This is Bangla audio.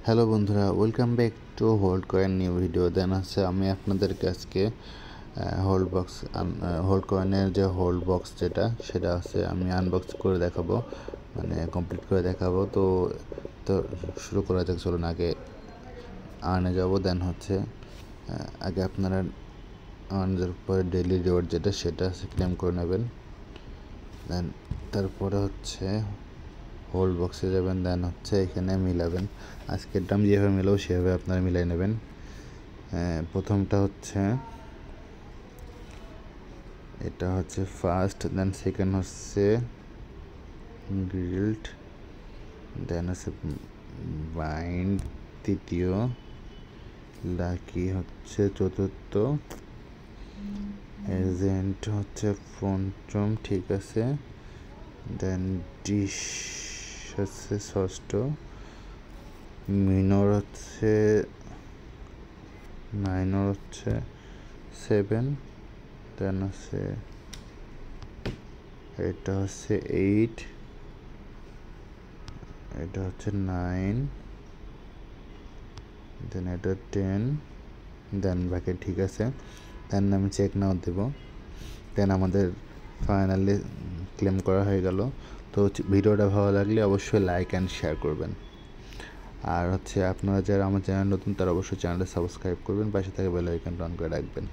হ্যালো বন্ধুরা, welcome back to hold coin new video. Then হচ্ছে আমি আপনাদেরকে আজকে হোল্ড কয়েনের যে হোল্ড বক্স সেটা হচ্ছে আমি আনবক্স করে দেখাবো, মানে কমপ্লিট করে দেখাবো। তো তো শুরু করা যাক, চলুন আগে আর্নে যাবো। দেন হচ্ছে আগে আপনারা আর্নের পরে ডেইলি রিওয়ার্ড সেটা ক্লেম করে নেবেন। দেন তারপরে হচ্ছে হোল্ড বক্সে যাবেন। দেন হচ্ছে এখানে মিলাবেন, আজকের দাম যেভাবে মিলাবো সেভাবে আপনারা মিলাই নেবেন। প্রথমটা হচ্ছে এটা হচ্ছে ফার্স্ট, দেন সেকেন্ড হচ্ছে গ্রিল্ড, দেন হচ্ছে বাইন্ড তৃতীয়, লাকি হচ্ছে চতুর্থ, এজেন্ট হচ্ছে পঞ্চম, ঠিক আছে। দেন ডিশ হচ্ছে ষষ্ঠ, মাইনর হচ্ছে 7, দেন হচ্ছে এটা হচ্ছে 8, এটা হচ্ছে 9, দেন এটা 10, দেন বাকি ঠিক আছে। দেন আমি চেক নাও দেব। দেন আমাদের ফাইনালি ক্লেম করা হয়ে গেল। তো ভিডিওটা ভালো লাগলে অবশ্যই লাইক অ্যান্ড শেয়ার করবেন। আর হচ্ছে আপনারা যারা আমার চ্যানেল নতুন তারা অবশ্যই চ্যানেলটা সাবস্ক্রাইব করবেন, পাশে থেকে বেল আইকনটা অন করে রাখবেন।